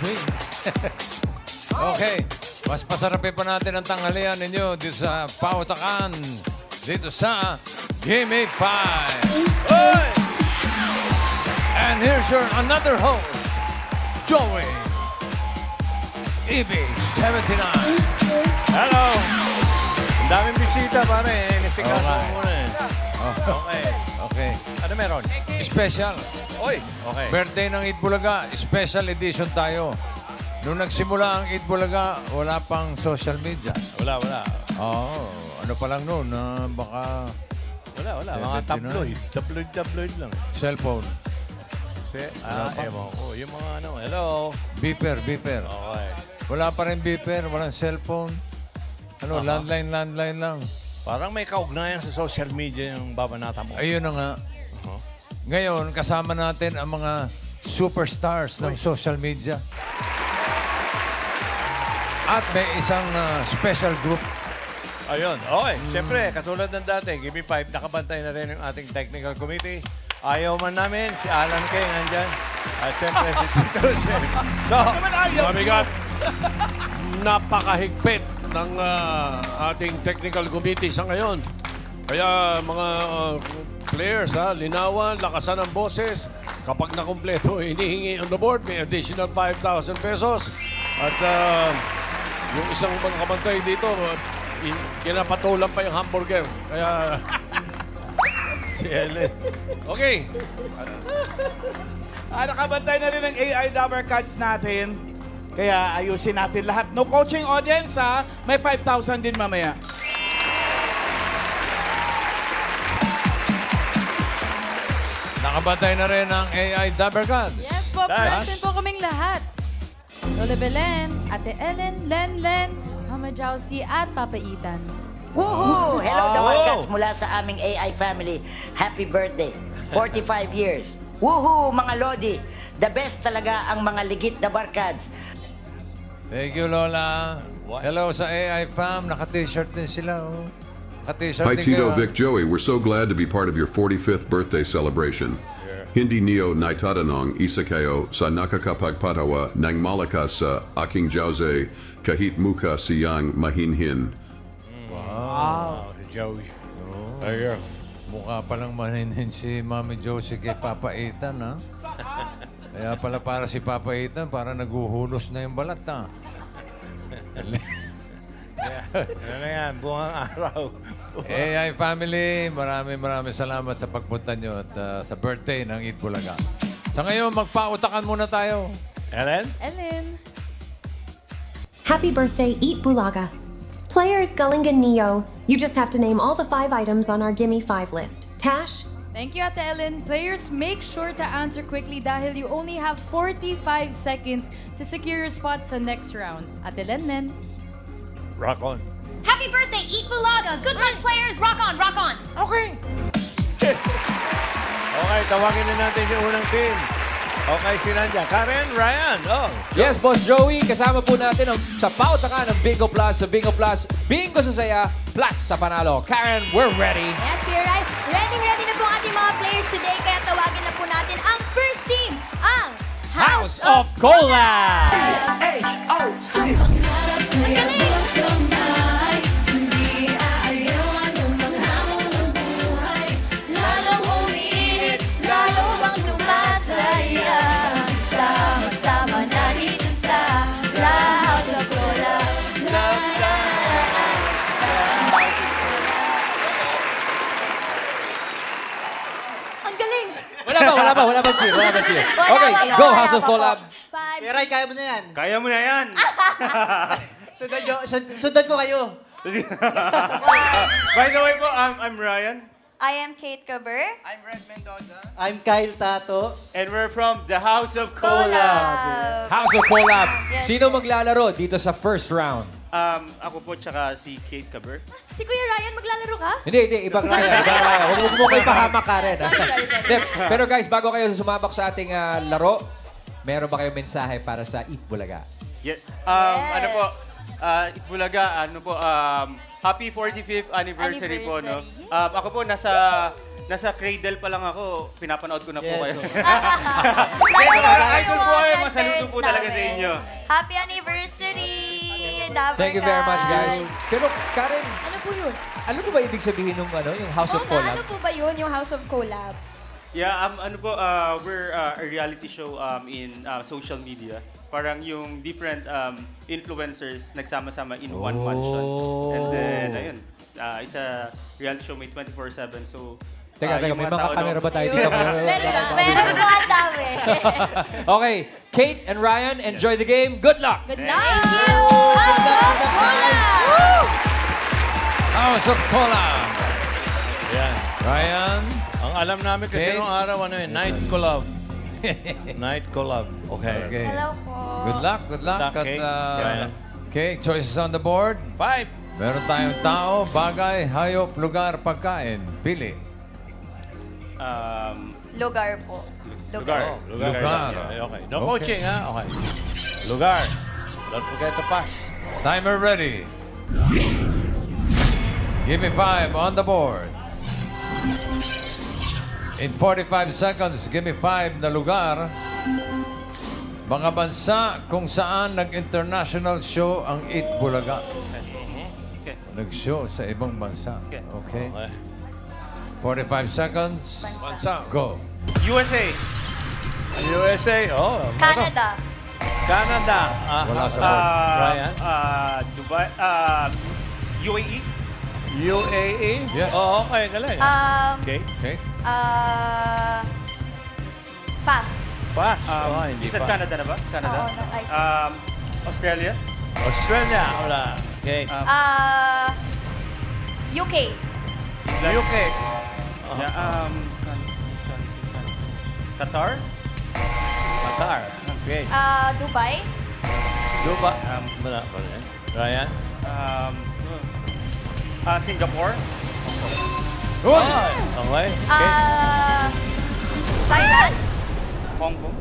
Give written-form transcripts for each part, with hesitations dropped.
queen. Okay. Mas pasarapin pa natin ang tanghalian ninyo dito sa Pautakan. Dito sa Gimme 5. Oy! And here's your another host, Joey EB79. Hello! Ang daming bisita, pare. Nasikaso Okay. muna eh. Okay. Okay. Ano meron? Special. Oy! Okay. Birthday ng Eat Bulaga. Special edition tayo. Nung nagsimula ang Eat Bulaga, wala pang social media. Wala. Oo. Ano pa lang noon, baka Wala. Mga 79. tabloid lang. cellphone. Ewan ko. Yung mga ano, hello. Beeper. Okay. Wala pa rin beeper, walang cellphone. Landline lang. Parang may kaugnayan sa social media yung babanata mo. Ayun na nga. Ngayon, kasama natin ang mga superstars ng social media. At may isang special group. Ayun. Okay. Siyempre, katulad ng dati, Give Me 5, nakabantay na rin ang ating technical committee. Ayaw man namin, si Alan Kay nandyan. At siyempre, si Tito Sen. So, Mabigat. Napakahigpit ng ating technical committee sa ngayon. Kaya mga players, linawan, lakasan ang boses. Kapag nakumpleto, hinihingi on the board, may additional 5,000 pesos. At yung isang mga kabantay dito, kinapatulan pa yung hamburger. Kaya... si Ellen. Okay. Nakabantay na rin ang AI Dabber Cards natin. Kaya ayusin natin lahat. No coaching audience, ha? May 5,000 din mamaya. Nakabantay na rin ang AI Dabber Gods. Yes po, present po kaming lahat. Lola Belen, Ate Ellen, Len, Mama Jausi at Papa Ethan. Woohoo! Hello, Dawarkats mula sa aming AI family. Happy birthday. 45 years. Woohoo, mga Lodi. The best talaga ang mga ligit na barkads. Thank you, Lola. Hello sa AI fam. Naka-t-shirt din sila. Naka-t-shirt Hi din Tito, kayo. Vic, Joey. We're so glad to be part of your 45th birthday celebration. Hindi niyo naitatanong isa kayo sa nakakapagpatawa ng malakas sa aking Jose kahit mukha siyang mahinhin. Wow. Si Joey. Ayun. Mukha palang maninhin si Mami Josie kay Papa Ethan, ha? Kaya pala para si Papa Ethan, para naguhulos na yung balat, ha? Ano na yan? Buong araw. AI family, maraming salamat sa pagpunta nyo at sa birthday ng Eat Bulaga. Sa ngayon, magpautakan muna tayo. Ellen? Happy birthday, Eat Bulaga. Players Gullingan Neo, you just have to name all the 5 items on our Gimme 5 list. Tash? Thank you, Ate Ellen. Players, make sure to answer quickly dahil you only have 45 seconds to secure your spot sa next round. Ate Len. Rock on. Happy birthday, Eat Bulaga! Good luck, players! Rock on, rock on! Okay, tawagin na natin yung unang team. Okay, si Nandiyan. Karen, Ryan. Yes, Boss Joey. Kasama po natin sa pautakan ng Bingo Plus. Sa Bingo Plus, Bingo sa saya, plus sa panalo. Karen, we're ready. Yes, Kuya Rai. Ready na po ang ating mga players today. Kaya tawagin na po natin ang first team, ang House of Cola! H-O-C! Sama-sama na dito sa House of Cola. Ang galing! Wala ba cheer? Okay, go House of Cola. Ray, kaya mo na yan. Kaya mo na yan. Sundan ko kayo. By the way po, I'm Ryan. I am Kate Caber. I'm Red Mendoza. I'm Kyle Tato. And we're from the House of Cola. House of Cola. Yes, Sino maglalaro dito sa first round? Ako po tsaka si Kate Caber. Si Kuya Ryan, maglalaro ka? Hindi, ibang kaya. Huwag mo kayo pahamak, Karen. Sorry. Hindi, pero guys, bago kayo sumabak sa ating laro, meron ba kayong mensahe para sa Eat Bulaga? Yeah. Ano po, Eat Bulaga, happy 45th anniversary po, no? Ako po, nasa nasa cradle pa lang ako, pinapanood ko na po Yes, kayo. oh. Idol po kayo, masaludo po talaga sa inyo. Happy anniversary! Dabber Thank you very much, guys. Cats. Pero, Karen, Ano po yun? ano ba ibig sabihin ng yung House of Oo nga, Collab? ano po ba yun, yung House of Collab? Yeah, ano po, we're a reality show in social media. Parang yung different influencers nagsama-sama in one mansion. And then, ayun, isa reality show may 24/7. So, Teka, yung may mga mga tao camera doon- ba tayo Ayun. dito? Meron po ang dami. Okay, Kate and Ryan, enjoy the game. Good luck! Good luck! House of Collab! House of Collab. Yan. Ryan. Ang alam namin kasi Okay. nung araw, Night Collab. Night Collab. Okay. Okay. Hello po. Good luck, good luck. Good luck, Kate. At, Kate, choices on the board. 5. Meron tayong tao, bagay, hayop, lugar, pagkain. Pili. Lugar po. Lugar. Lugar. Okay. No Okay. coaching, ha? Okay. Lugar. Don't forget to pass. Timer ready. Give me 5 on the board. In 45 seconds, give me 5 na lugar. Mga bansa kung saan nag-international show ang Eat Bulaga. Okay. Nag-show sa ibang bansa. Okay. Okay. 45 seconds. Bansa. Go. USA, USA. Oh. Canada. Canada. Wala sa board. Ryan. Dubai, UAE, UAE. Yes. Oh, okay. Galing. Okay. Okay. Pass. Pass. Hindi you said pa. Canada na ba? Canada? Oo, no, I Australia, Australia. Wala. Okay. UK. UK. yeah, Qatar, Qatar. Okay. Dubai. Dubai. Wala pa rin. Ryan. Singapore, Okay. Okay. Thailand. Hong Kong,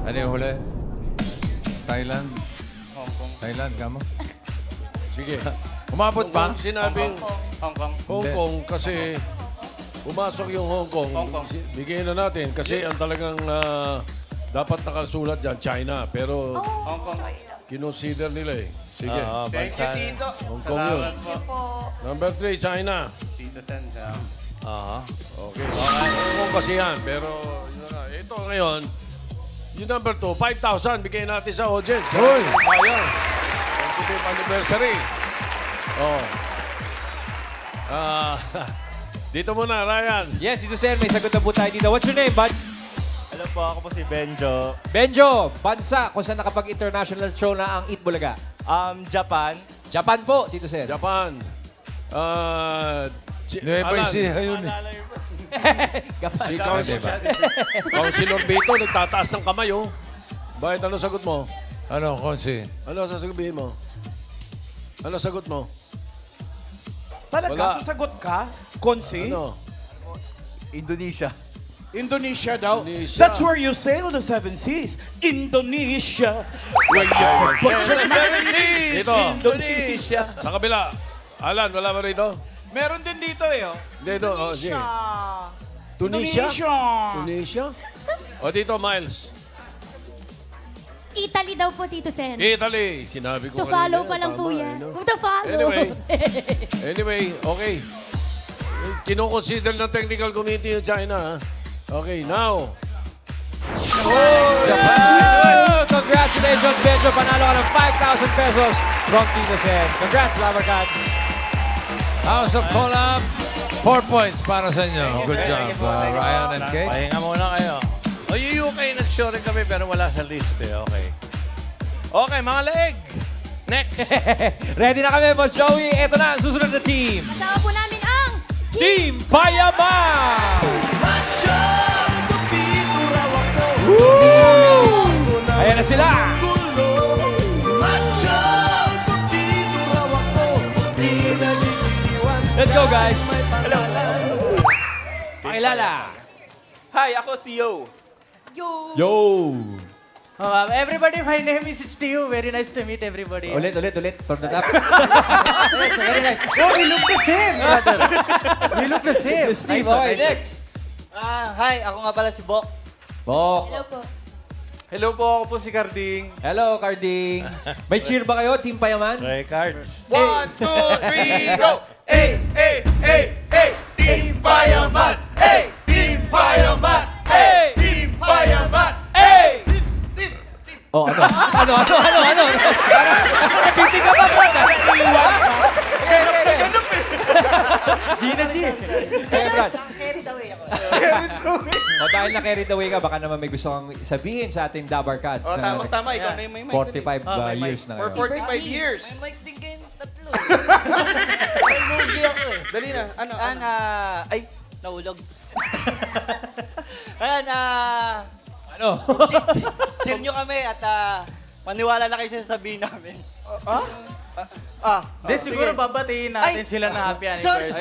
Ano yung huli? Thailand. Hong Kong, Thailand, kamo? Sige. Umabot pa? Kung sinabing Hong Kong. Hong Kong kasi pumasok yung Hong Kong. Hong Kong. Bigyan na natin kasi ang talagang dapat nakasulat dyan, China. Pero Hong Kong. kinonsider nila eh. Sige. Thank you, Tito. Hong Kong yun. Salamat po. Po. Number 3, China. Tito Sen. Okay. Hong Kong kasi yan. Pero yun na. Ito ngayon, yung number 2, 5,000. Bigyan natin sa audience. Uy! Ayan. 25th anniversary. Oh. Dito muna, Ryan. Yes, ito sir, may sagot na po tayo dito. What's your name, bud? Hello po, ako po si Benjo. Benjo, bansa kung saan nakapag-international show na ang Eat Bulaga. Japan. Japan po, Tito Sir. Japan. Nueva Ecija yun eh. Si Councilor Vito, nagtataas ng kamay, oh. Bakit ano sagot mo? Ano, Konsi? Ano sasabihin mo? Ano sagot mo? Talaga, Wala. sasagot ka? Konsi? Ano? Indonesia. Indonesia daw. Indonesia. That's where you sail the 7 seas. Indonesia. Where you can put your money. Dito. Indonesia. Sa kabila. Alan, wala ba rito? Meron din dito eh. Oh. Dito, oh, sige. Tunisia? Tunisia? O dito, Miles. Italy daw po, Tito Sen. Italy. Sinabi ko To follow kanina, pa lang po tama, yan. eh, no? To follow. Anyway, okay. Kino-consider ng technical committee yung China, ha? Okay, now. Japan! Congratulations, Benjo. Panalo ka ng 5,000 pesos from Tito Sen. Congrats, Lover Cats. House of Collab, 4 points para sa inyo. Good job, Ryan and Kate. Pahinga muna kayo. O, yung UK, nag-show rin kami pero wala sa list eh. Okay. Okay, mga leeg. Next. Ready na kami, Boss Joey. Ito na ang susunod na team. Kasama po namin ang Team Payaman! Ayan na sila! Let's go, guys! Hello. Pakilala! Hi, ako si Yo. Yo! Everybody, my name is Steve. Very nice to meet everybody. Ulit. From the top. Yes, very nice. Oh, we look the same, brother. We look the same. Steve, Nice one, okay, nice one. next. Hi, ako nga pala si Bok. Bok. Hello po. Hello po, ako po si Carding. Hello, Carding. May cheer ba kayo, Team Payaman? Try cards. 1, 2, 3, go! Hey, hey, hey, hey! Team Payaman! Hey! Team Payaman! Hey! Team Payaman! Hey! Oh, ano? Ano? Nabiting ka ba, Brad? Gina G. Eh, Brad. Carried away ako. O dahil na-carried away ka, baka naman may gusto kang sabihin sa ating Dabar Cats. Oh, tama. Ikaw na yung may mic. 45 years na For ngayon. 45 years. May mic din kayong tatlo. May lugi ako eh. Dali na. Ano? Ay, nahulog. Ayan, Ano? chill nyo kami at maniwala na kayo sa sabihin namin. Hindi, siguro babatiin natin sila na happy anniversary.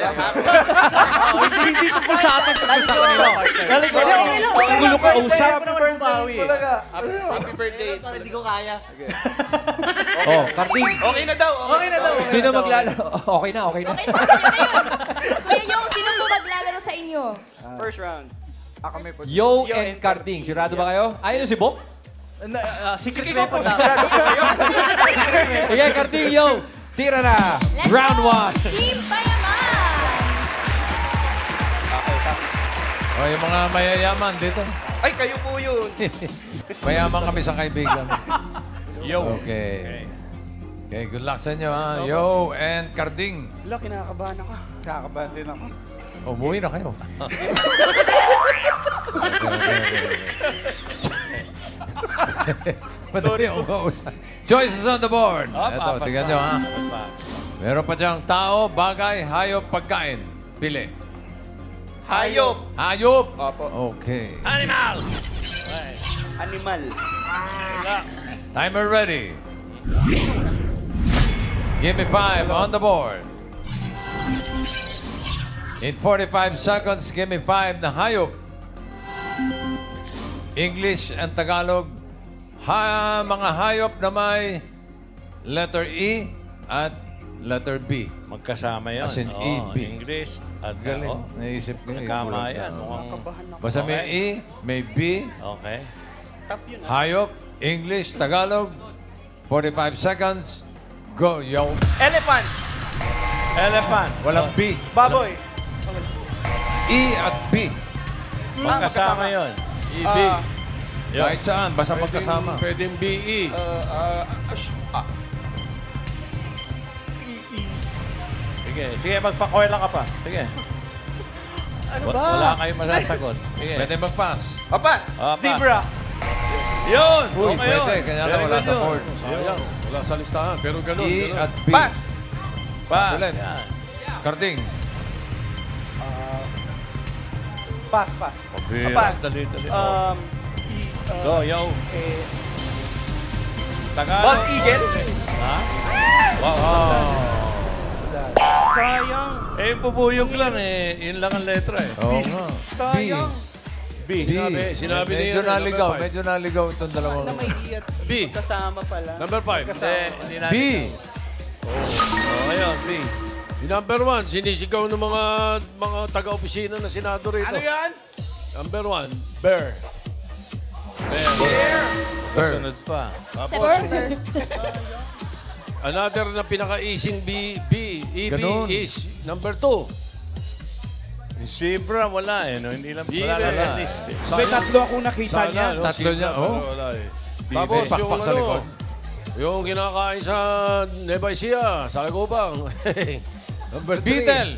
Hindi tungkol sa atin, tungkol sa kanila. Ang gulo ka usap. Happy birthday. Para hindi ko kaya. Oh, Carding. Okay na daw. Sino maglalaro? Okay na. Okay na yun. Kuya Yo, sino po maglalaro sa inyo? First round. Yo and Carding. Sigurado ba kayo? Ayun si Bok? Secret weapon na. Sige, Carding, yo. Tira na. Let's Round go! 1. Team Payaman! O, yung mga mayayaman dito. Ay, kayo po yun. Mayaman kami sa kaibigan. Yo. Okay. Okay, good luck sa inyo, ha? Yo and Carding. Wala, kinakabahan ako. Kinakabahan din ako. Umuwi na kayo. Sorry. Choices on the board. Ito, tingnan nyo, ha? Meron pa diyang tao, bagay, hayop, pagkain. Pili. Hayop. Hayop. Opo. Okay. Animal! Animal. Timer ready. Give me 5 on the board. In 45 seconds, give me 5 na hayop. English and Tagalog. Mga hayop na may letter E at letter B. Magkasama yun. As in E, B. English at Galing. Naisip ko. Kama yan. Basta may E, may B. Okay. Hayop, English, Tagalog. 45 seconds. Go, yo. Elephant. Elephant. Walang B. Baboy. E at B. Magkasama yun. EB. Kahit saan, basta magkasama. Pwedeng BE. Sige, magpakwela ka pa. Sige. Ano ba? Wala kayong masasagot. Sige. Pwede mag-pass. Papas. Papas. Zebra. Yun! Uy, Okay yun. pwede. Kanya lang wala sa board. Sayang. Wala sa listahan. Pero ganun. E ganun. at B. Pass. Pa. Ulit. Yan. Carding. Pass. Pabira. Pass. Dali. Go, yo. Tagalog. Bald eagle. Ha? Wow. Sayang. Eh, bubuyog lang eh. Yun lang ang letra eh. Oo nga. Sayang. B. Sinabi niya Medyo yun, naligaw. number five. Medyo naligaw itong dalawang. Na may iat. B. Kasama pala. Number 5. Hindi B. Okay yun, B. Si number 1, sinisigaw ng mga taga-opisina na senado rito. Ano yan? Number 1, bear. Bear. Kasunod pa. Tapos, another na pinaka-easing EB Ganun. is number 2. Zebra, wala eh. No? Hindi lang wala Wala. sa list eh. May tatlo akong nakita niya. no? Tatlo niya, oh. Wala eh. Bibe, Tapos yung pakpak sa likod. yung kinakain sa Nueva Ecija, sa Lagubang. Number 3. Beetle.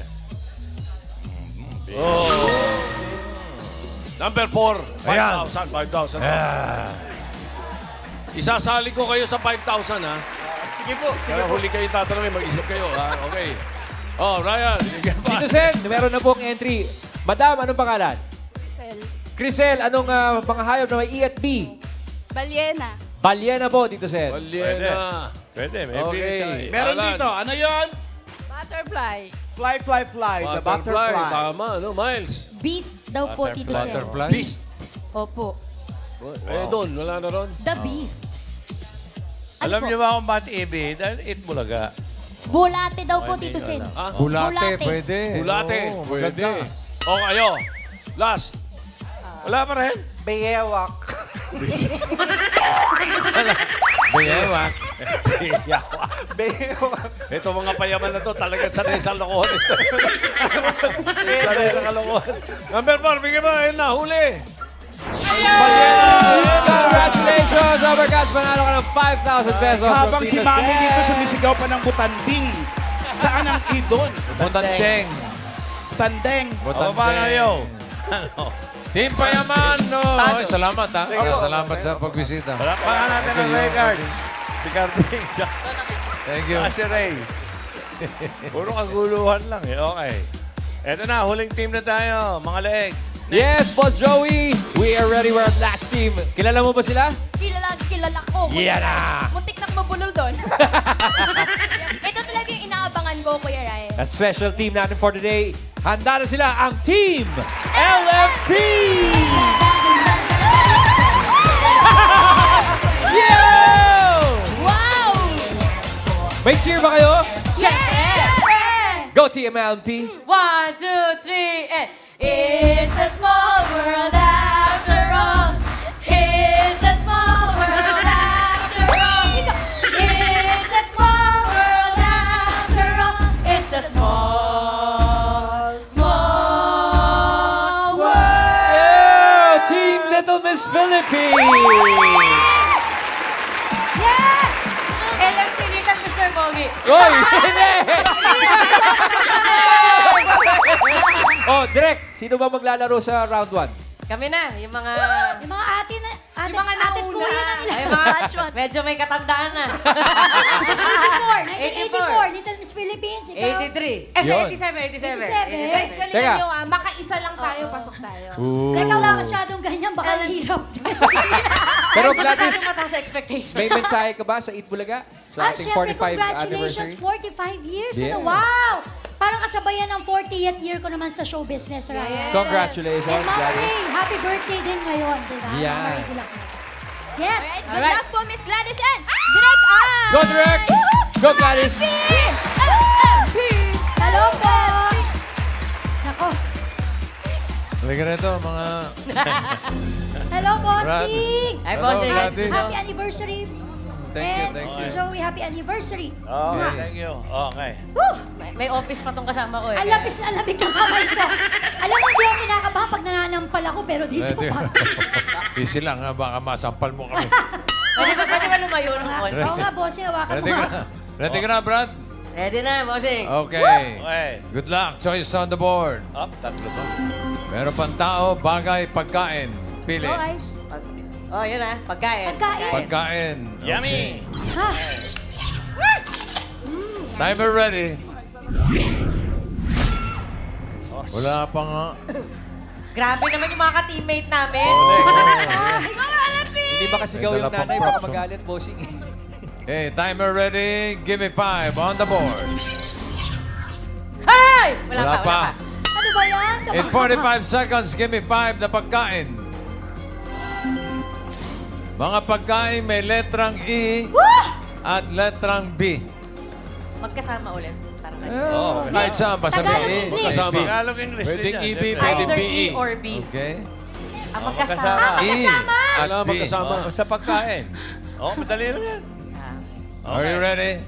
Number 4, Ayan. 5,000. Isasali ko kayo sa 5,000, ha? Sige po. Kaya huli kayo tatanungin, mag-isip kayo, ha? Okay. Oh, Ryan. Tito Sen, meron na pong entry. Madam, anong pangalan? Crisel, anong mga hayop na may E at B? Balyena. Balyena po, Tito Sen. Balyena. Pwede, may Okay. Meron Alan. dito. Ano yon? Butterfly. Fly. The butterfly. Tama, no, Miles? Beast daw po, Tito Sen. Butterfly. Beast. Opo. Eh, doon, wala na ron. The Beast. Ano Alam po? niyo ba kung bakit EB? Dahil it bulaga. Bulate daw po, Tito Sen. Ah? Bulate, Bulate. pwede. Bulate. Oo, Pwede. maganda. O, kayo. Last. Wala pa rin? Bayewak. Bayewak. Bayewak. Ito mga payaman na to, talagang sanay sa lokohan ito. Sanay sa kalokohan. Number 4, bigyan mo, ayun na, huli. Congratulations, Overcats! Panalo ka ng 5,000 pesos. Habang si Mami dito sumisigaw pa ng butanding. Saan ang idon? Butandeng. Butandeng. Butandeng. Paano yun? Team Payaman, no? Ay, salamat, ha? Salamat sa pagbisita. Palakpakan natin ang records. Si Carding. Thank you. Si Ray. Puro kaguluhan lang eh. Okay. Eto na, huling team na tayo. Mga leeg. Yes, Boss Joey! We are ready. We're at last team. Kilala mo ba sila? Kilala ko. Yan na! Muntik na mabulol doon. Ito talaga yung inaabangan ko, Kuya Ray. A special team natin for today. Handa na sila ang Team LFP! Yeah! Wow! May cheer ba kayo? Yes! Go Team LFP! 1, 2, 3, and... It's a small world after all. It's a small world after all. It's a small world after all. It's a small world. Yeah! Team Little Miss Philippines! Yeah! LFP Little Mr. Pogi. Oy! Hindi! Oh, Direk, sino ba maglalaro sa round 1? Kami na, yung mga... Yung mga ate na, Yung mga ate kuya na nila. Ay, mga medyo may katandaan na. 1984, Little Miss Philippines. Ikaw? 83. Eh, sa 87. Teka. Makaisa lang tayo, pasok tayo. Teka, wala masyadong ganyan, baka hirap. Pero Ay, Gladys, masyado mataas sa expectations. may mensahe ka ba sa Eat Bulaga? Sa ating Siyempre, 45th congratulations, anniversary? 45 years. Yeah. Wow! Parang kasabayan ng 40th year ko naman sa show business, right? Yes. Congratulations, And Mama Gladys. Ray, happy birthday din ngayon, di ba? Yeah. Mama Ray de la Cruz. Yes! Good luck po, Miss Gladys and Direk Ann! Go Direk! Go Gladys! Hello po! Nako. Halika rito, mga... Hello, bossing! Ay, Hello, bossing. Gladys. Happy anniversary! Thank you. And Joey, happy anniversary! Okay, thank you. Okay. Woo! May office pa tong kasama ko eh. Ang lapis na lamig ng kamay ko. Alam mo, hindi ako kinakabahan pag nananampal ako, pero dito pa. Easy lang, ha? Baka masampal mo kami. Pwede ba lumayo ng konti? Oo nga, bossing, hawakan mo Ready ka nga. na? Ready ka na, Brad? Ready na, bossing. Okay. Okay. Good luck. Choice on the board. Up, tatlo ba? Meron pang tao, bagay, pagkain. Pili. Go, Ice. Oh, yun ah. Pagkain. Pagkain. Yummy! Ha? Timer ready. Wala pa nga. Grabe naman yung mga ka-teammate namin. Hindi ba kasigaw yung nanay? Baka magalit, bossing. Okay, timer ready. Give me 5 on the board. Hey! Wala pa. Ano ba yan? In 45 seconds, give me 5 na pagkain. Mga pagkain may letrang E at letrang B. Magkasama ulit. Para Kahit saan, basta Tagalog, may E. English. Kasama. Tagalog English din Pwedeng yan. EB, siyempre. pwedeng Either BE. E or B. Okay. Ang magkasama. E at Wala, B. magkasama. Sa pagkain. Oh, madali lang yan. Are you ready?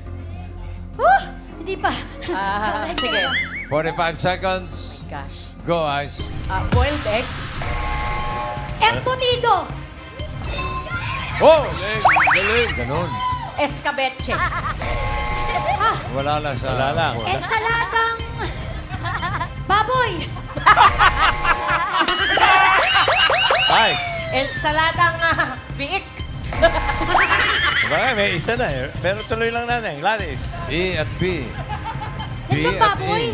Hindi pa. Sige. 45 seconds. Gosh. Go, Ice. Boiled egg. Embutido. Oh! Galing. Ganun. Escabeche. Wala lang sa... Wala lang. Ensaladang baboy. Ay! Ensaladang biik. Bagay, may isa na eh. Pero tuloy lang natin. Gladys. E at B. Yan siyang baboy.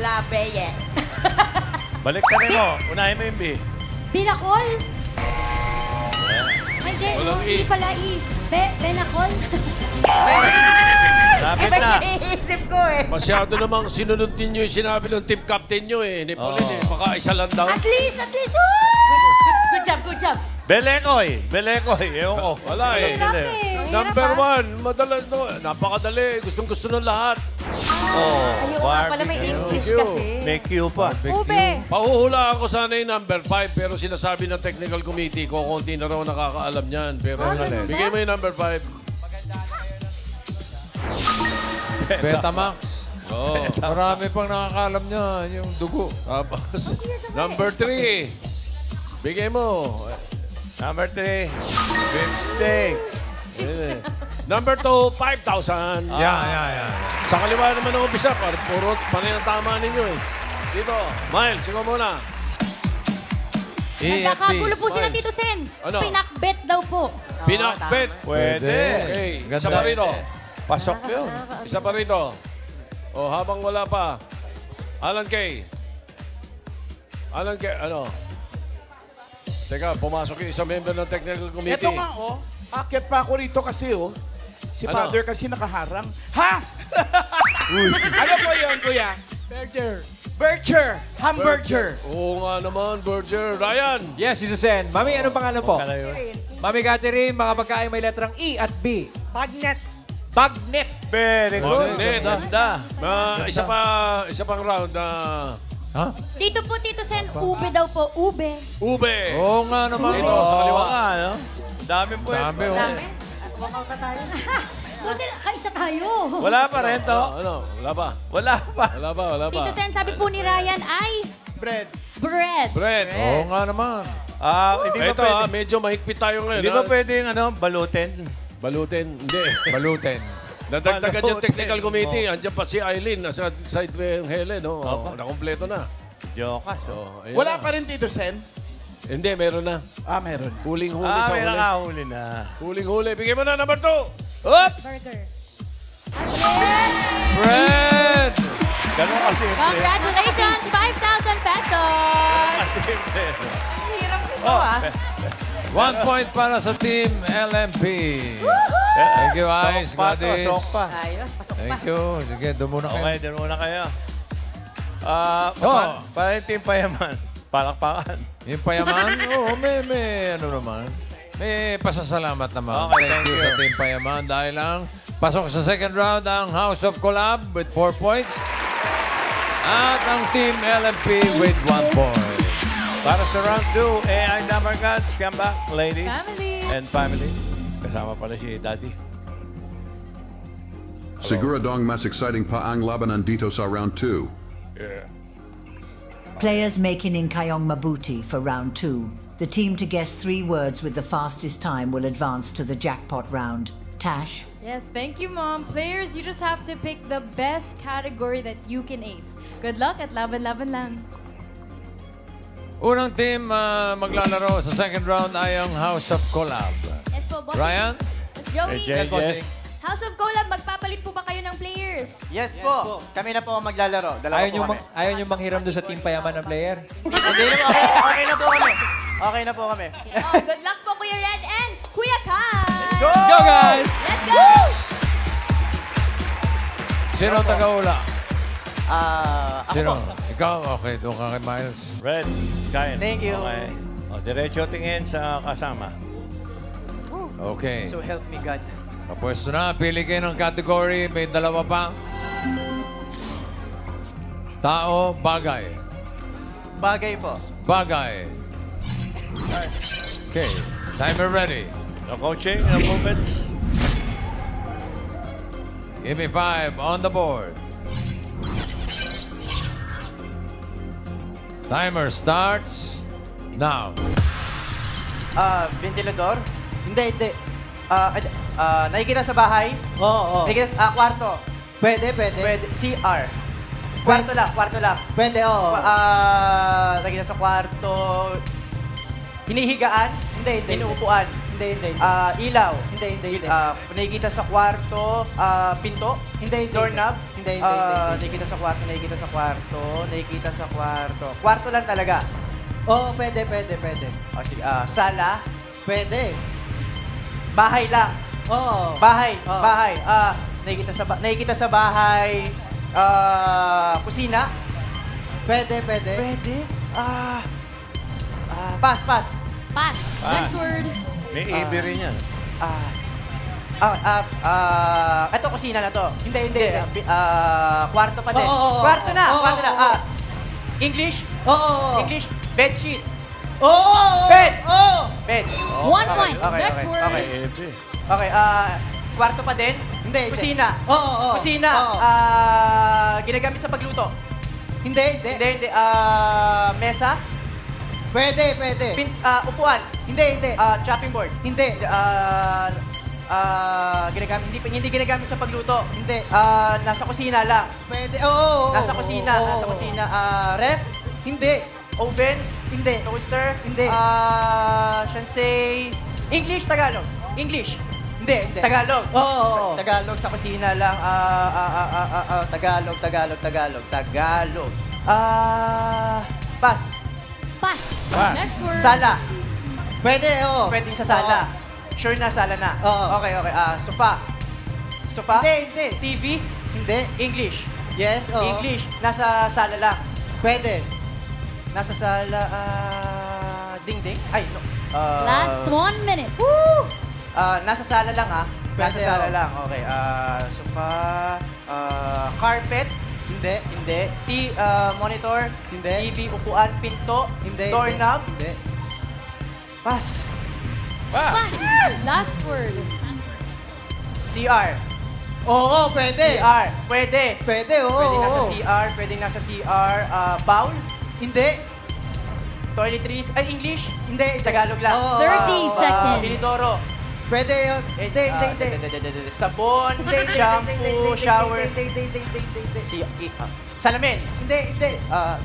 La beye. Balik ka rin mo. Unahin mo yung B. Binakol. Hindi, Walang hindi E. pala E. Benakol. Lapit na. Iisip ko eh. Masyado namang sinunod ninyo yung sinabi ng team captain nyo eh. Ni Pauline eh. Baka isa lang daw. At least. Good job. Belekoy. Ewan ko. Wala eh. Hirap eh. Number 1, madala, no, napakadali. Gustong-gusto ng lahat. Ayaw nga pala, may English kasi. May Q pa. Ube. Pahuhulaan ko sana yung number 5 pero sinasabi ng technical committee ko konti na raw nakakaalam niyan. Pero bigay mo yung number 5. Betamax. Oh. Marami pang nakakaalam niya yung dugo. Tapos, number 3. Bigay mo. Number 3, beefsteak. Number 2, 5,000. Yeah. Sa kaliwa naman ng umpisa, puro panay ang tama ninyo eh. Dito, Miles, ikaw muna. Nagkakagulo po sila, Tito Sen. Ano? Pinakbet daw po. Pinakbet. Pwede. Okay, Ganda. isa pa rito. Pasok yun. Isa pa rito. O, habang wala pa. Alan Kay, ano? Teka, pumasok yung isang member ng technical committee. Ito nga, oh. Akit pa ako rito kasi, oh. Si Ano? Father kasi nakaharang. Ha? Ano po yun, kuya? Burger. Hamburger. Oo nga naman, Burger. Ryan! Yes, Tito Sen. Mami, anong pangalan po? Kala yun. Mami Catherine, mga pagkain may letrang E at B. Pagnet. Bagnet. Very good. Ganda. Isa pang round. Ha? Dito po, Tito Sen, ube daw po. Ube. Ube. Oo nga naman. Dito, sa kaliwa. Ano? Dami po yun. Dami, oh. Dami. Walkout na tayo. Buti na, kaisa tayo. Wala pa rin to. Ano? Wala pa. Wala pa. Wala pa. Tito Sen, sabi po ni Ryan ay... Bread. Bread. Oo nga naman. Hindi ba Ito pwede? medyo mahigpit tayo ngayon. Hindi ba pwede yung balutin? Balutin? Hindi. Balutin. Nadagdagan yung Balutin. technical committee. Andiyan pa si Eileen. Nasa side yung Helen. Nakompleto na. Jokas. Ayan Wala na. pa rin, Tito Sen? Hindi, meron na. Meron. Huling-huli sa May huli. nakahuli na. Huling-huli. Bigyan mo na number 2. Up! Burger. Fred! Ganun kasi. Congratulations, 5,000 pesos. Kasimple. Hirap ito, Oh, 1 point para sa team LMP. Thank you, Ice. Gladys. Sok pa. Ayos, pasok pa. Thank you. Sige, doon muna kayo. Okay, doon muna kayo. Oh. Para yung team payaman. Palakpakan. Yung payaman, may ano naman. May pasasalamat naman. Okay, Thank you sa Team Payaman dahil lang pasok sa second round ang House of Collab with 4 points at ang Team LMP with 1 point. Para sa round 2, AI Number Gods, come back, ladies Family. and family. Kasama pala si Daddy. Siguradong mas exciting pa ang labanan dito sa round 2. Players making kayong mabuti for round 2. The team to guess 3 words with the fastest time will advance to the jackpot round. Tash? Yes, thank you, Mom. Players, you just have to pick the best category that you can ace. Good luck at laban-laban lang. Unang team maglalaro sa second round ay ang House of Collab. Yes po, boss. Ryan? Yes, Joey. Yes. House of Collab, magpapalit po ba kayo ng players? Yes po. Kami na po ang maglalaro. Dalawa po kami. Ayaw nyo manghiram doon sa team payaman ng player? Hindi na po. Okay na po kami. Okay na po kami. Oh, good luck po, Kuya Red and Kuya Kai. Go, guys! Let's go! Sino ang taga-ula? Ako Sino? po. Ikaw? Okay, doon ka kay Miles. Red, Kain. Thank you. Okay. Diretso tingin sa kasama. Okay. So help me God. Kapwesto na, pili kayo ng category. May dalawa pa. Tao, bagay. Bagay po. Bagay. Okay, timer ready. No coaching, no movements. Give me 5 on the board. Timer starts now. Ventilador? Hindi. Nakikita sa bahay? Oo. Nakikita sa kwarto? Pwede. CR? Kwarto lang. Pwede, oo. Nakikita sa kwarto. Hinihigaan? Hindi. Inuupuan? Hindi. Ilaw? Hindi. Nakikita sa kwarto. Pinto? Hindi. Doorknob? Hindi. Nakikita sa kwarto. Nakikita sa kwarto. Kwarto lang talaga? Oo, pwede. O sige, sala? Pwede. Bahay lang? Oo. Bahay. Nakikita sa bahay. Kusina? Pwede. Pass. Pass. Next word. May ibi rin yan. Ito, kusina na to. Hindi. Kwarto pa din. Kwarto na. English? English, bedsheet. Bed. Bed. 1 point. Next word. Okay, kwarto pa din? Hindi. Kusina? Kusina. Ginagamit sa pagluto? Hindi. Mesa? Pwede. Upuan? Hindi. Chopping board? Hindi. Hindi ginagamit sa pagluto? Hindi. Nasa kusina lang? Pwede, Nasa kusina. Ref? Hindi. Oven? Hindi. Toaster? Hindi. Shansay? English, Tagalog? English? Hindi. Tagalog? Tagalog sa kusina lang. Tagalog. Pass. Next word. Sala. Pwede sa sala. Sure na, sala na. Okay. Sofa. Hindi. TV? Hindi. English? Yes, English. Nasa sala lang. Pwede. Nasa sala, ding-ding? Ay, no. Last 1 minute. Nasa sala lang, Nasa sala lang. Okay. Sofa. Carpet? Hindi. Monitor? Hindi. TV, upuan, pinto? Hindi. Doorknob? Hindi. Pass. Last word. CR. Pwede. CR. Pwede, Pwede nasa CR, pwede nasa CR. Bowl? Hindi. Toiletries? Ay, English? Hindi. Tagalog lang. 30 seconds. Inidoro? Pwede yun. Hindi. Sabon, shampoo, shower. Salamin? Hindi.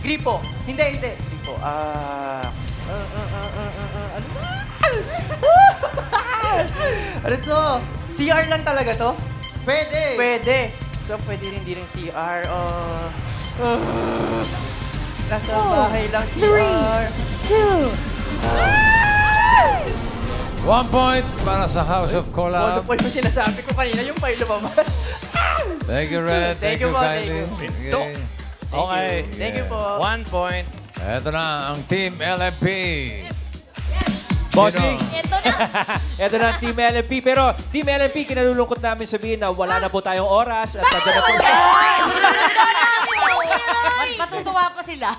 Gripo? Hindi. Gripo. Ano ba? Ano to? CR lang talaga to? Pwede. So, pwede rin CR. Nasa bahay lang CR. 3, 2. 1 point para sa House of Collab. Monopol yung sinasabi ko kanina, yung pa lumabas. Thank you, Red. Thank you, Kylie. Okay. Thank you po. 1 point. Ito na ang Team LMP. Bossing. Ito na. Ito na ang Team LMP. Pero Team LMP, kinalulungkot namin sabihin na wala na po tayong oras. At nandiyan na po. Matutuwa pa sila.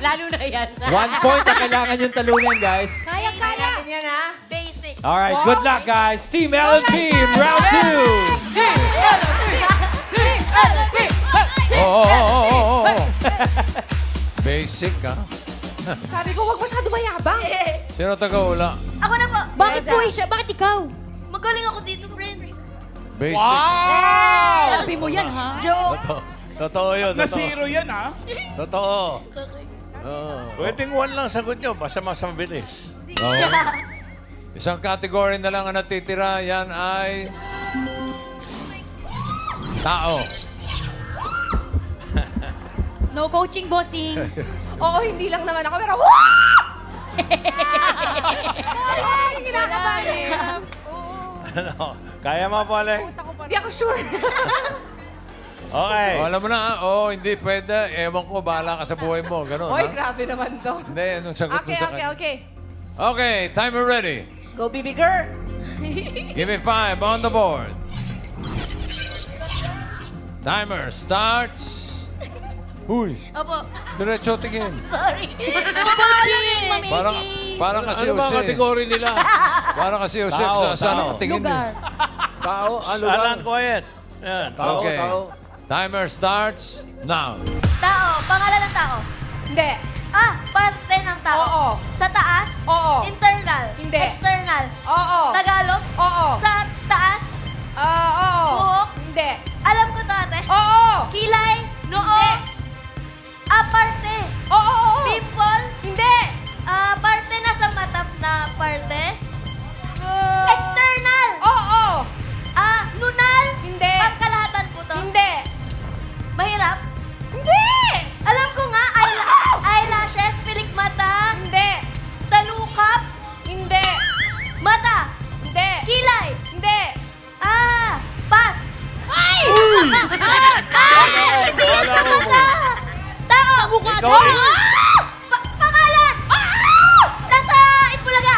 Lalo na yan. 1 point ang kailangan yung talunin, guys. Kaya natin yan, ha? Basic. Alright, good luck, guys. Team LMP, round 2. Team LMP. Basic, ha? Sabi ko, huwag masyado mayabang. Sino taga-ula? Ako na po. Bakit po siya? Bakit ikaw? Magaling ako dito, friend. Basic. Sabi mo yan, ha? Joke. Totoo yun. Na-zero yan, Totoo. Pwedeng 1 lang sagot nyo, basta mas mabilis. Isang category na lang ang natitira. Yan ay... tao. No coaching, bossing. Oo, hindi lang naman ako, pero kinakabahan. Ano? Kaya mo, Poleng? Hindi ako sure. Okay. Alam mo na, hindi pwede. Ewan ko, bahala ka sa buhay mo. Ganun, Oy, grabe naman to. Hindi, anong sagot mo sa kanya? Okay. Okay, timer ready. Go, baby girl. Give me 5 on the board. Timer starts. Huy. Opo. Diretso tingin. Sorry. Coaching, Mami. Parang kasi ano ba Jose. kategory nila? Parang kasi Jose. Saan ang tingin Lugar. Tao, Alan, quiet. Yan. Okay. Timer starts now. Tao. Pangalan ng tao. Hindi. Parte ng tao. Oo. Sa taas. Oo. Internal. Hindi. External. Oo. Tagalog. Oo. Sa taas. Oo. Buhok. Hindi. Alam ko to, ate. Oo. Kilay. Noo. Parte. Oo. Pimple. Hindi. Parte na sa mata na parte. External. Oo. Lunal. Hindi. Pagkalahatan po to. Hindi. Mahirap. Hindi. Alam ko nga, eyelashes, pilik mata. Hindi. Talukap. Hindi. Mata. Hindi. Kilay. Hindi. Pass. Ay! Hindi yan sa mata. Tao. Mukha to. Pangalan. Nasa Itbulaga.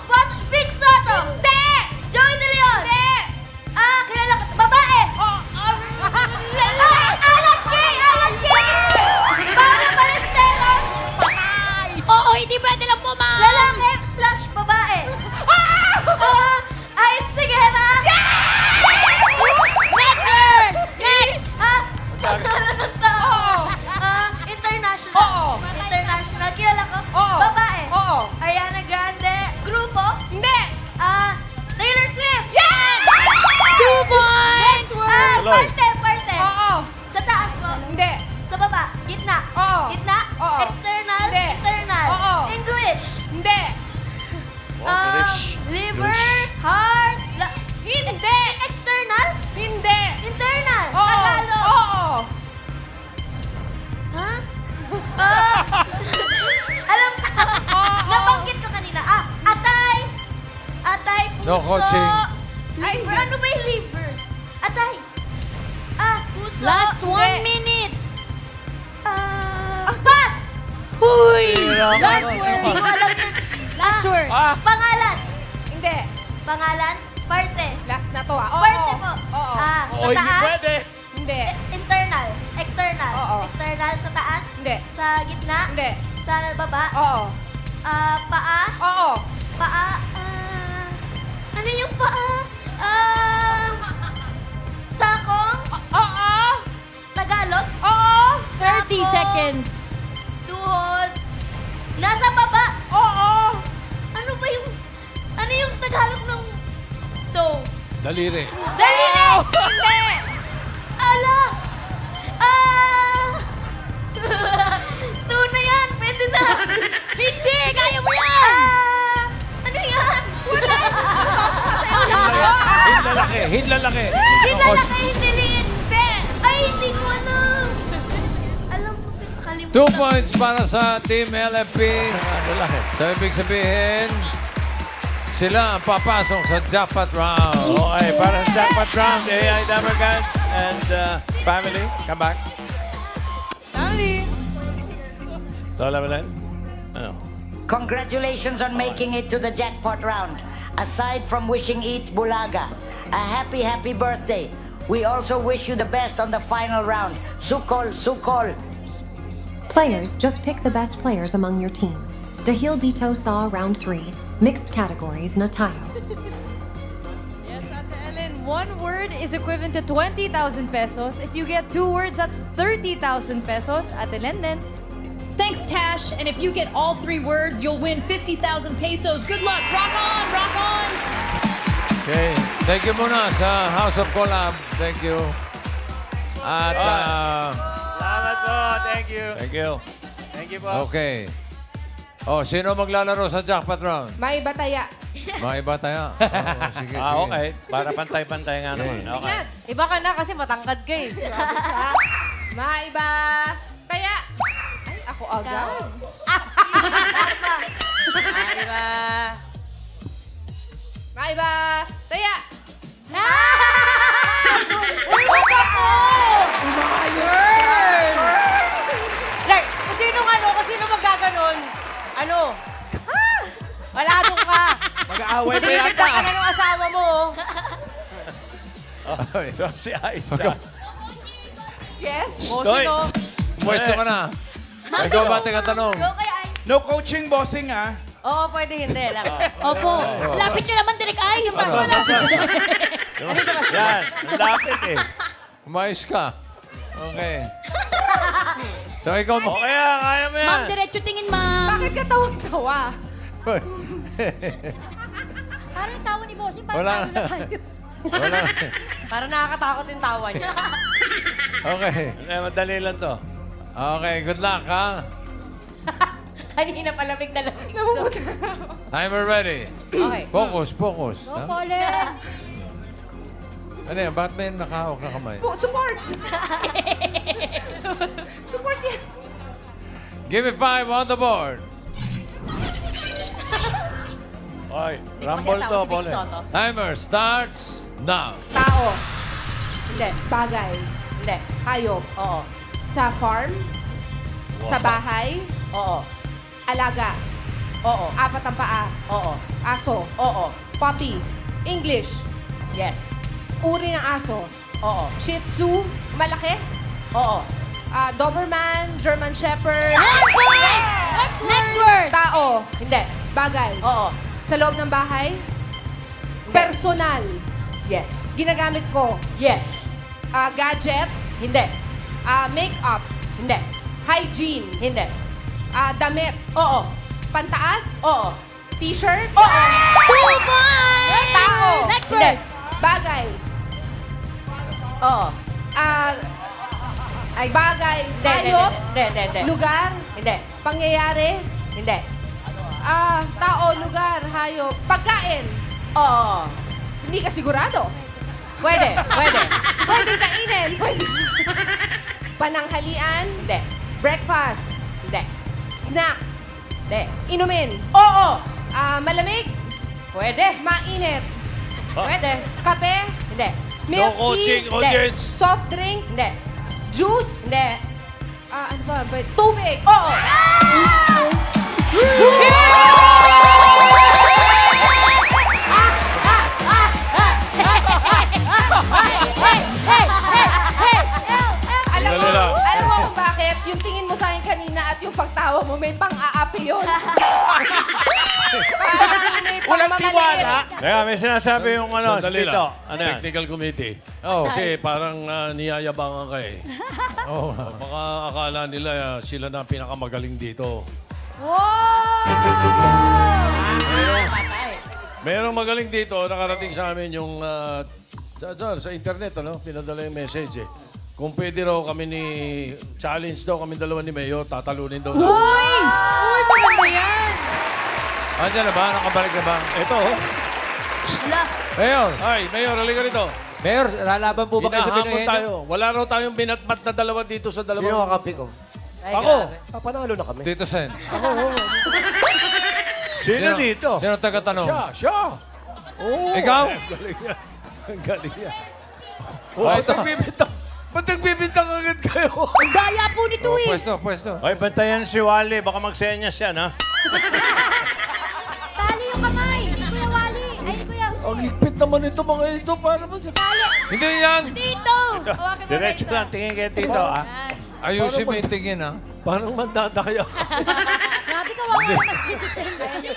Boss Big Soto. Hindi. Joey De Leon. Tuloy. Parte. Oo. Sa taas mo. Hindi. Sa baba. Gitna. Oo. Gitna. Oo. External. Hindi. Internal. Oo. English. Hindi. Liver. Heart. Hindi. External. Hindi. Internal. Oo. Tagalog. Oo. Ha? Alam ko. Nabanggit ko kanina. Atay. Atay, puso. No coaching. Liver. Ano ba yung liver? Atay. Puso. Last 1 Hindi. minute. Pass! Huy! Last word. Hindi ko alam na. Last word. Pangalan. Hindi. Pangalan. Parte. Last na to Oo. Parte po. Oo. Sa taas. pwede. Hindi. Internal. External. Oo. External sa taas. Hindi. Sa gitna. Hindi. Sa baba. Oo. Paa. Oo. Paa. Ano yung paa? Sakong. Oo. Tagalog. Oo. 30 Sakong. seconds. Tuhod. Nasa baba. Oo. Ano ba yung... Ano yung Tagalog ng toe? Daliri. Daliri! Hindi! Ala! Tuna yan! Pwede na! Hindi! Kaya mo yan! Ano yan? Wala! Hinlalaki. Hinlalaki. Hinlalaki! Hindi liit! Ay, hindi ko alam! Alam ko, nakalimutan. 2 points para sa Team LFP. So, ibig sabihin, sila ang papasok sa jackpot round. Okay, para sa jackpot round, AI Damergans and family, come back. Family. Lola Belen? Ano? Congratulations on making it to the jackpot round. Aside from wishing Eat Bulaga a happy, happy birthday, we also wish you the best on the final round. Sukol, Sukol. Players, just pick the best players among your team. Dahil Dito saw round 3. Mixed categories, Natayo. Yes, Ate Ellen, 1 word is equivalent to 20,000 pesos. If you get 2 words, that's 30,000 pesos. Ate Lenden. Thanks, Tash. And if you get all 3 words, you'll win 50,000 pesos. Good luck. Rock on, rock on. Okay. Thank you muna sa House of Collab. Thank you. At, Salamat po. Thank you. thank you. Thank you po. Okay. Oh, sino maglalaro sa jackpot round? May bataya. Mga iba tayo. Oh, sige, sige. Okay. Para pantay-pantay nga naman. Okay. Iba ka na kasi matangkad ka eh. May bataya. Ay, ako agad. Iba. May bataya. Like, kung sino magaganon, wala doon ka. Mag-aaway pa Tinitita yata. ka na ng asawa mo. So, si Aisha. Yes? O, Stoy. sino? Pwesto ka na. Ikaw ba tingin tanong? Go kay Ay. No coaching, bossing, ah. Oo, pwede hindi. Opo. Lapit nyo naman, Direk Ay. Yung pass wala. Yan. Ang lapit eh. Umayos ka. Okay. So, ikaw mo. Okay, kaya mo yan. Ma'am, diretso tingin, ma'am. Bakit ka tawang-tawa? Parang tawa ni Bossing, parang Wala. tawa na tayo. Wala. Parang nakakatakot yung tawa niya. Okay. Madali lang to. Okay, good luck, ha? Kanina palamig na lamig. Timer ready. Okay. Focus, focus. Go, Ha? Colin. Ano yan? Bakit may nakahawak na kamay? Support! Support yan. Give me 5 on the board. Okay, rumble to, Pole. Timer starts now. Tao. Hindi. Bagay. Hindi. Hayop. Oo. Sa farm. Sa bahay. Oo. Alaga. Oo. 4 ang paa. Oo. Aso. Oo. Puppy. English. Yes. Uri ng aso. Oo. Shih Tzu. Malaki. Oo. Doberman. German Shepherd. Next word. Tao. Hindi. Bagay. Oo. Sa loob ng bahay. Personal. Yes. Ginagamit ko. Yes. Gadget. Hindi. Makeup. Hindi. Hygiene. Hindi. Damit. Oo. Pantaas. Oo. T-shirt. Oo. 2 points! Tao. Next Hindi. word. Bagay. Oo. Bagay. Hayop. Hindi. Lugar. Hindi. Pangyayari. Hindi. Tao, lugar, hayop. Pagkain. Oo. Hindi ka sigurado. Pwede. Pwede kainin. Pwede. Pananghalian. Hindi. Breakfast. Hindi. Snack. Hindi. Inumin. Oo. Malamig. Pwede. Mainit. Pwede. Kape. Hindi. Milk No coaching, tea. audience. Soft drink. Hindi. Juice. Hindi. Ano ba? Tubig. Oo. Alam mo kung bakit? Yung tingin mo sa akin kanina at yung pagtawa mo, may pang-aapi yun. Walang tiwala. Kaya may sinasabi yung Sandali dito. lang. Ano yan? Technical committee. Oh. Kasi parang niyayabangan ka eh. Oh. Baka akala nila sila na pinakamagaling dito. Merong magaling dito, nakarating sa amin yung sa internet, pinadala yung message eh. Kung pwede raw kami challenge daw kami dalawa ni Mayor, tatalunin daw. Uy, maganda yan. Andiyan na ba? Nakabalik na ba? Ito. Mayor. Ay, Mayor, halika rito. Mayor, lalaban po ba kayo sa Hinahamon Pinoy? tayo. Wala raw tayong binatmat na dalawa dito sa dalawang... Sino kakampi ko? Ako. Panalo na kami. Tito Sen. Sino dito? Sino taga-tanong? Siya. Oh, Ikaw? Ang galing yan. Ang galing yan. Ba't nagbibintang? Ba't nagbibintang agad kayo? Ang daya po nito eh. Pwesto. Ay, bantayan si Wally. Baka magsenyas yan, ha? Tali yung kamay. Kuya Wally. Ay, Kuya Jose. Ang higpit naman ito, mga ito. Para ba? Tali. Hindi yan. Dito. Diretso lang. Tingin kayo dito, ha? Ayusin mo yung tingin, ha? Parang mandadaya. Grabe ka, wala mas dito sa hindi.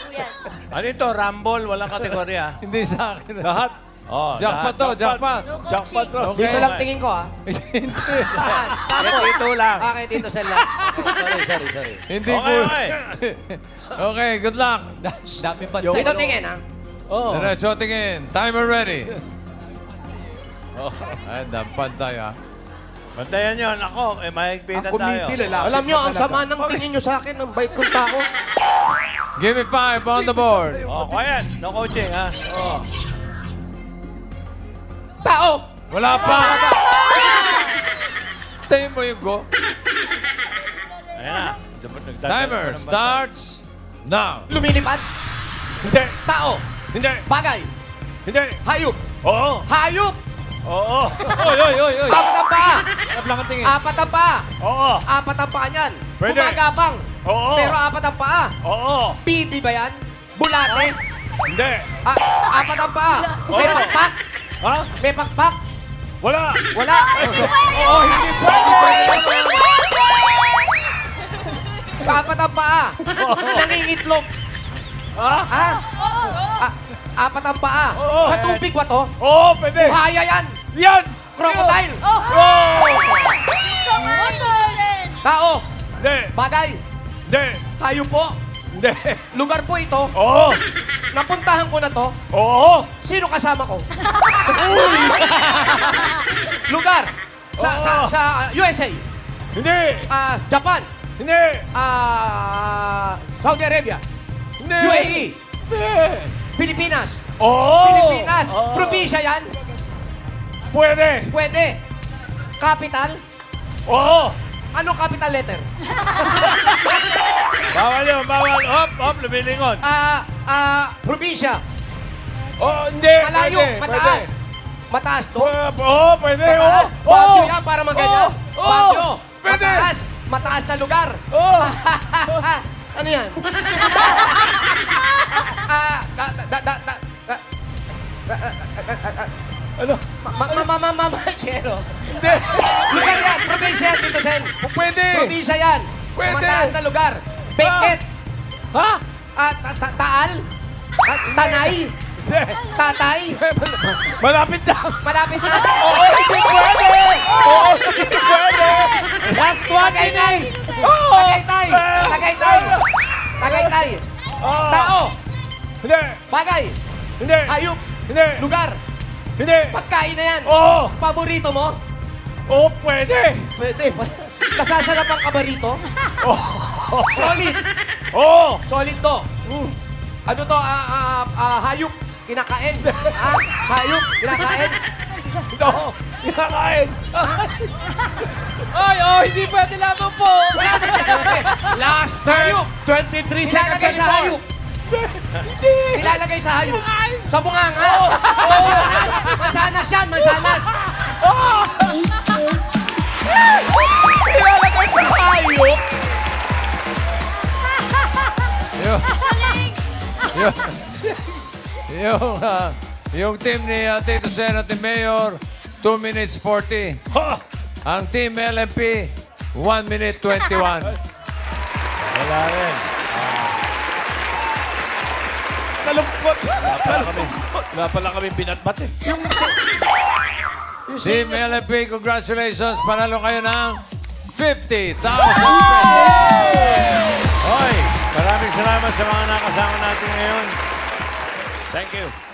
Ano ito? Rumble. Walang kategorya. Hindi sa akin. Lahat. Oh, Jackpot to, jackpot. Jackpot raw. Okay. Dito lang tingin ko, ha? Hindi. Dito lang. Okay, Tito Sen lang. Sorry. Hindi po. Okay. Okay, good luck. Dami pa. Dito tingin, ha? Oh. Diretso tingin. Timer ready. Ay, dampantay, ha? Bantayan nyo. Ako, mahigpitan Ang tayo. committee, lalaki. Alam nyo, ang sama ng tingin nyo sa akin, ang bait kong tao. Give me 5 on the board. Oh, quiet. No coaching, ha? Oh. Tao! Wala pa. Tayo mo yung go. Ayan na. Timer starts now. Lumilipad? Hindi. Tao! Hindi. Bagay! Hindi. Hayop! Oo. Hayop! Oo. Oy. Apat ang paa! Harap lang ang tingin. Apat ang paa! Oo. Apat ang paa niyan. Pwede. Gumagapang. Oo. Pero apat ang paa. Oo. Bibi ba yan? Bulate? Hindi. Apat ang paa. May Oo. pakpak? Ha? May pakpak? Wala. Wala. Oo, hindi pwede. Apat ang paa. Nangingitlog. Ha? Ha? Apat ang paa. Oo. Sa tubig ba to? Oo, pwede. Buhaya yan. Yan. Crocodile. Oh. Tao. Hindi. Bagay. Hindi. Hayop po. Hindi. Lugar po ito. Oo. Napuntahan ko na to. Oo. Sino kasama ko? Lugar. Sa USA. Hindi. Japan. Hindi. Saudi Arabia. Hindi. UAE. Hindi. Pilipinas. Oo. Pilipinas. Oo. Probinsya yan. Pwede. Pwede. Capital. Oo. Anong capital letter? Bawal yun, bawal. Hop, lumilingon. Probinsya. Oo, hindi. Malayo. Pwede. Mataas. Mataas to. Oo, pwede. Oo. Mataas. Baguio yan para maganyan. Oo. Baguio. Pwede. Mataas. Mataas na lugar. Oo. Ano yan? Ano? Mamachero. Hindi. Lugar yan. Probinsya yan, Tito Sen. Pwede. Probinsya yan. Pwede. Mataas na lugar. Benguet. Ha? Taal. Tanay. Hindi. Tatay. Malapit na. Malapit na. Oo, hindi pwede. Oo, hindi pwede. Last one. Tagaytay. Oo. Tagaytay. Tagaytay. Tagaytay. Oo. Tao. Hindi. Bagay. Hindi. Hayop. Hindi. Lugar. Hindi. Pagkain na yan. Oo. Paborito mo? Oo, pwede. Pwede. Nasasarap ang kabarito? Oo. Solid. Oo. Solid to. Ano to? Hayop. Kinakain. Hayop. Kinakain. Ito. Kinakain. Ay, hindi pwede lamang po. Last Hayop. 23 seconds Nilalagay sa hayop. Hindi. Nilalagay sa hayop. Sa bunganga. Mansanas yan. Mansanas. Nilalagay sa hayop. Yung team ni Tito Sen at ni Mayor, 2 minutes 40. Ang team LMP, 1 minute 21. Wala rin. Nalungkot. Wala pala kami binatbat eh. Team LMP, congratulations. Panalo kayo ng 50,000 pesos. Hoy, maraming salamat sa mga nakasama natin ngayon. Thank you.